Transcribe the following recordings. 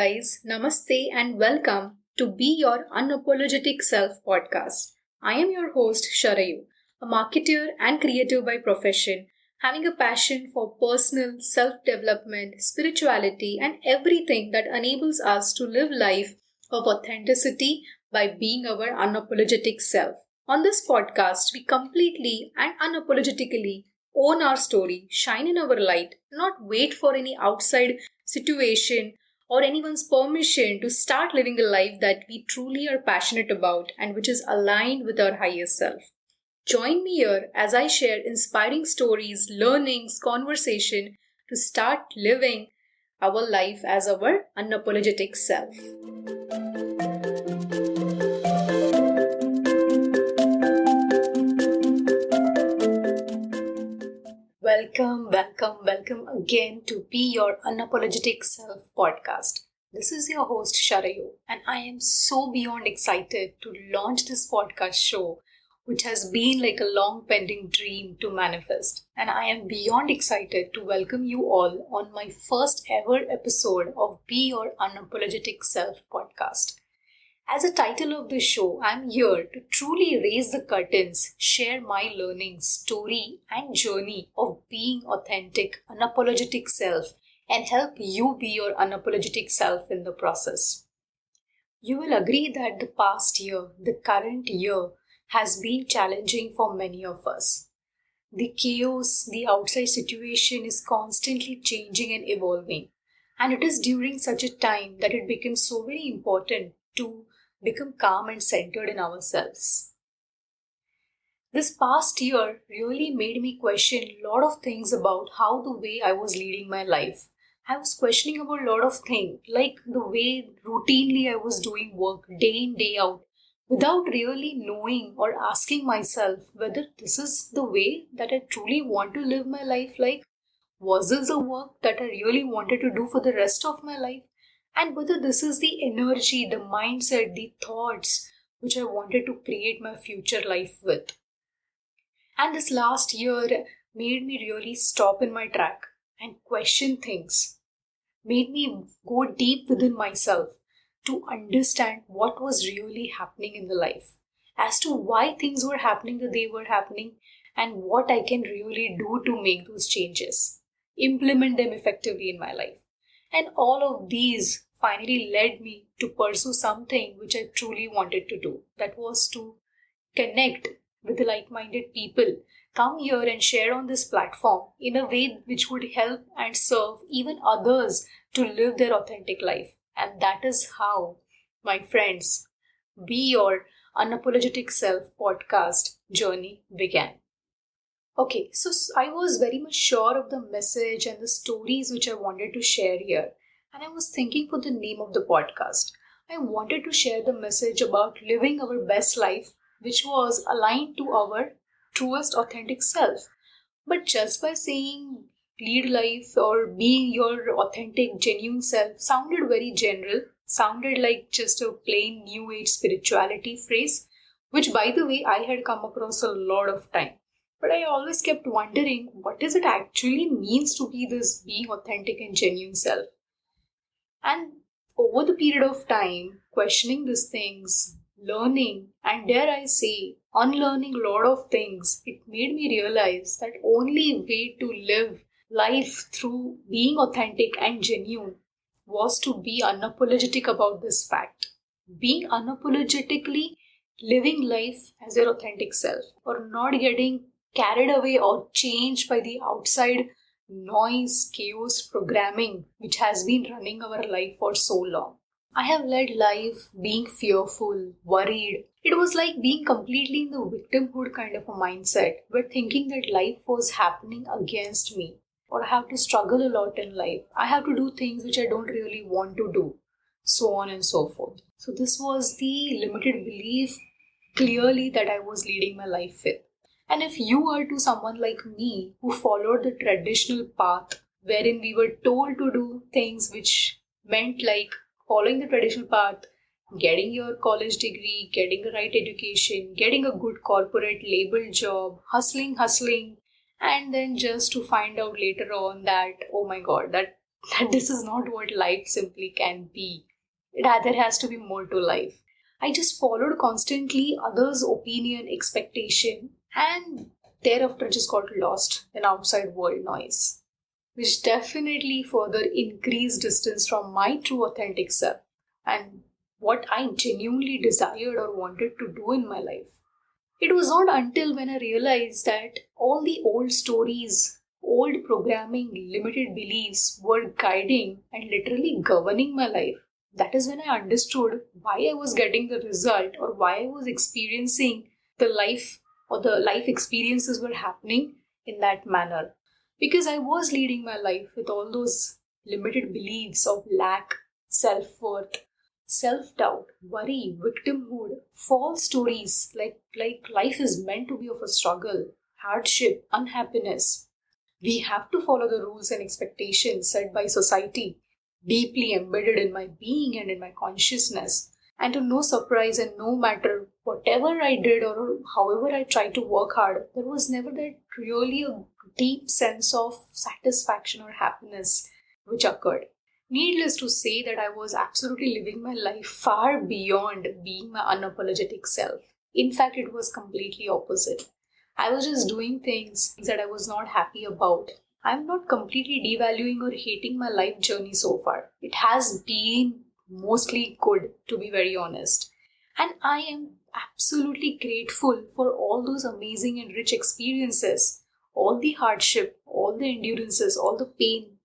guys, namaste and welcome to Be Your Unapologetic Self podcast. I am your host Sharayu, a marketer and creator by profession, having a passion for personal self-development, spirituality and everything that enables us to live life of authenticity by being our unapologetic self. On this podcast, we completely and unapologetically own our story, shine in our light, not wait for any outside situation or anyone's permission to start living a life that we truly are passionate about and which is aligned with our higher self. Join me here as I share inspiring stories, learnings, conversation to start living our life as our unapologetic self. Welcome again to Be Your Unapologetic Self podcast. This is your host Sharayu, and I am so beyond excited to launch this podcast show, which has been like a long pending dream to manifest. And I am beyond excited to welcome you all on my first ever episode of Be Your Unapologetic Self podcast. As a title of the show, I'm here to truly raise the curtains, share my learnings, story, and journey of being authentic, unapologetic self, and help you be your unapologetic self in the process. You will agree that the past year, the current year, has been challenging for many of us. The chaos, the outside situation is constantly changing and evolving. And it is during such a time that it becomes so very important to become calm and centered in ourselves. This past year really made me question a lot of things about how the way I was leading my life. I was questioning about a lot of things, like the way routinely I was doing work day in, day out, without really knowing or asking myself whether this is the way that I truly want to live my life like. Was this the work that I really wanted to do for the rest of my life? And whether this is the energy, the mindset, the thoughts which I wanted to create my future life with. And this last year made me really stop in my track and question things, made me go deep within myself to understand what was really happening in the life, as to why things were happening the way they were happening, and what I can really do to make those changes, implement them effectively in my life. And all of these finally led me to pursue something which I truly wanted to do. That was to connect with like-minded people, come here and share on this platform in a way which would help and serve even others to live their authentic life. And that is how, my friends, Be Your Unapologetic Self podcast journey began. Okay, so I was very much sure of the message and the stories which I wanted to share here. And I was thinking for the name of the podcast. I wanted to share the message about living our best life, which was aligned to our truest authentic self. But just by saying lead life or be your authentic, genuine self sounded very general, sounded like just a plain new age spirituality phrase, which by the way I had come across a lot of time. But I always kept wondering what does it actually means to be this being authentic and genuine self. And over the period of time, questioning these things, learning, and dare I say, unlearning a lot of things, it made me realize that only way to live life through being authentic and genuine was to be unapologetic about this fact. Being unapologetically living life as your authentic self, or not getting carried away or changed by the outside noise, chaos, programming which has been running our life for so long. I have led life being fearful, worried. It was like being completely in the victimhood kind of a mindset, where thinking that life was happening against me, or I have to struggle a lot in life. I have to do things which I don't really want to do, so on and so forth. So this was the limited belief clearly that I was leading my life with. And if you are to someone like me who followed the traditional path wherein we were told to do things which meant like following the traditional path, getting your college degree, getting the right education, getting a good corporate label job, hustling, and then just to find out later on that, oh my god, that that this is not what life simply can be. There has to be more to life. I just followed constantly others' opinion, expectation, and thereafter just got lost in outside world noise, which definitely further increased distance from my true authentic self and what I genuinely desired or wanted to do in my life. It was not until when I realized that all the old stories, old programming, limited beliefs were guiding and literally governing my life. That is when I understood why I was getting the result or why I was experiencing the life or the life experiences were happening in that manner. Because I was leading my life with all those limited beliefs of lack, self worth, self-doubt, worry, victimhood, false stories like life is meant to be of a struggle, hardship, unhappiness. We have to follow the rules and expectations set by society, deeply embedded in my being and in my consciousness. And to no surprise, and no matter whatever I did or however I tried to work hard, there was never that really a deep sense of satisfaction or happiness which occurred. Needless to say that I was absolutely living my life far beyond being my unapologetic self. In fact, it was completely opposite. I was just doing things that I was not happy about. I'm not completely devaluing or hating my life journey so far. It has been mostly good, to be very honest. And I am absolutely grateful for all those amazing and rich experiences, all the hardship, all the endurances, all the pain,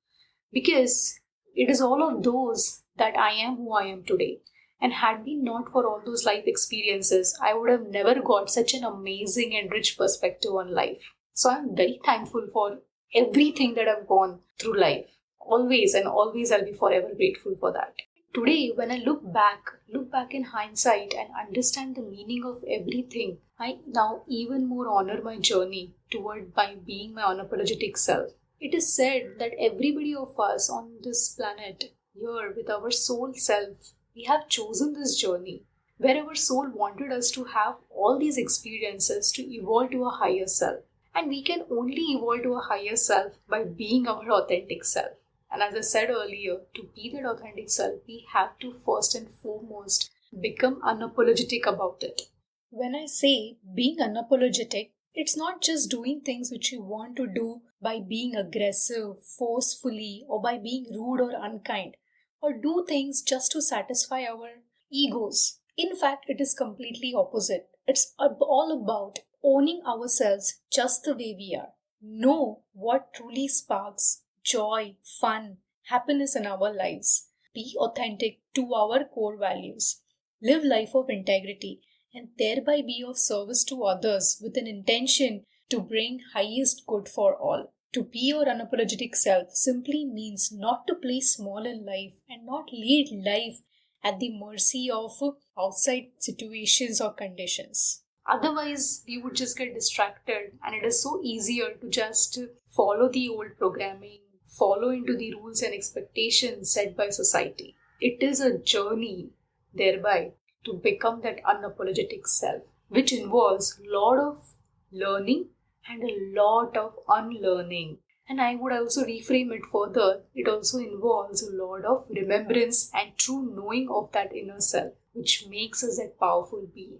because it is all of those that I am who I am today. And had been not for all those life experiences, I would have never got such an amazing and rich perspective on life. So I'm very thankful for everything that I've gone through life. Always and always I'll be forever grateful for that. Today, when I look back in hindsight and understand the meaning of everything, I now even more honor my journey toward by being my unapologetic self. It is said that everybody of us on this planet, here with our soul self, we have chosen this journey where our soul wanted us to have all these experiences to evolve to a higher self. And we can only evolve to a higher self by being our authentic self. And as I said earlier, to be that authentic self, we have to first and foremost become unapologetic about it. When I say being unapologetic, it's not just doing things which you want to do by being aggressive, forcefully, or by being rude or unkind, or do things just to satisfy our egos. In fact, it is completely opposite. It's all about owning ourselves just the way we are. Know what truly sparks joy, fun, happiness in our lives. Be authentic to our core values. Live life of integrity and thereby be of service to others with an intention to bring highest good for all. To be your unapologetic self simply means not to play small in life and not lead life at the mercy of outside situations or conditions. Otherwise, we would just get distracted, and it is so easier to just follow the old programming, follow into the rules and expectations set by society. It is a journey, thereby, to become that unapologetic self, which involves a lot of learning and a lot of unlearning. And I would also reframe it further. It also involves a lot of remembrance and true knowing of that inner self, which makes us that powerful being.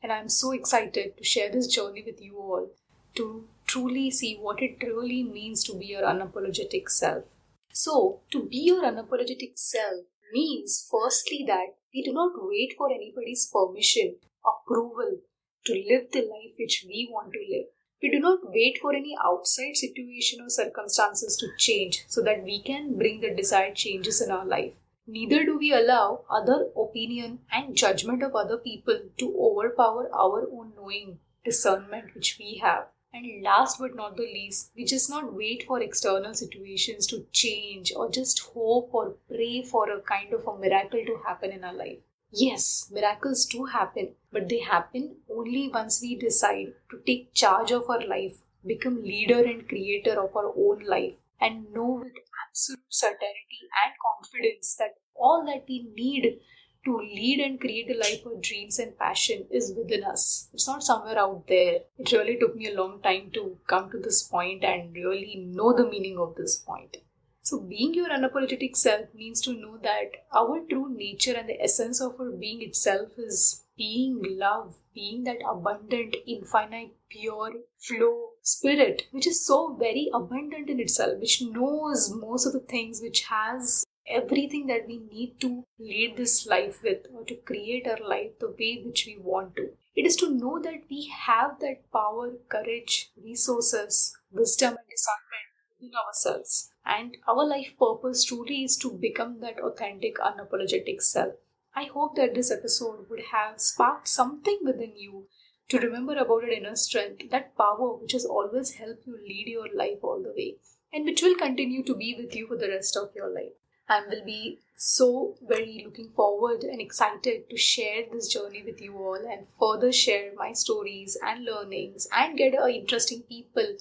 And I'm so excited to share this journey with you all to truly see what it really means to be your unapologetic self. So, to be your unapologetic self means firstly that we do not wait for anybody's permission, approval to live the life which we want to live. We do not wait for any outside situation or circumstances to change so that we can bring the desired changes in our life. Neither do we allow other opinion and judgment of other people to overpower our own knowing, discernment which we have. And last but not the least, we just not wait for external situations to change or just hope or pray for a kind of a miracle to happen in our life. Yes, miracles do happen, but they happen only once we decide to take charge of our life, become leader and creator of our own life, and know with absolute certainty and confidence that all that we need to lead and create a life of dreams and passion is within us. It's not somewhere out there. It really took me a long time to come to this point and really know the meaning of this point. So, being your unapologetic self means to know that our true nature and the essence of our being itself is being love, being that abundant, infinite, pure flow spirit, which is so very abundant in itself, which knows most of the things, which has everything that we need to lead this life with or to create our life the way which we want to. It is to know that we have that power, courage, resources, wisdom, and discernment in ourselves. And our life purpose truly is to become that authentic, unapologetic self. I hope that this episode would have sparked something within you to remember about your inner strength, that power which has always helped you lead your life all the way and which will continue to be with you for the rest of your life. I will be so very looking forward and excited to share this journey with you all and further share my stories and learnings and get interesting people,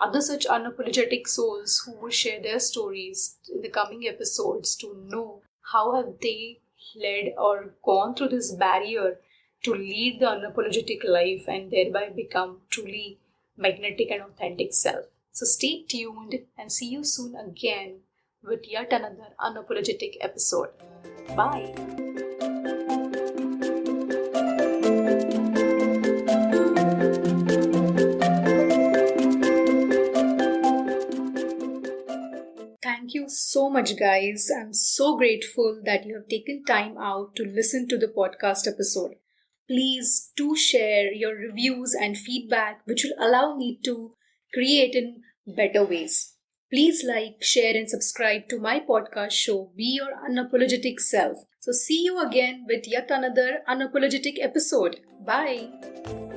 other such unapologetic souls who will share their stories in the coming episodes to know how have they led or gone through this barrier to lead the unapologetic life and thereby become truly magnetic and authentic self. So stay tuned and see you soon again with yet another unapologetic episode. Bye. Thank you so much, guys. I'm so grateful that you have taken time out to listen to the podcast episode. Please do share your reviews and feedback, which will allow me to create in better ways. Please like, share, and subscribe to my podcast show, Be Your Unapologetic Self. So, see you again with yet another unapologetic episode. Bye.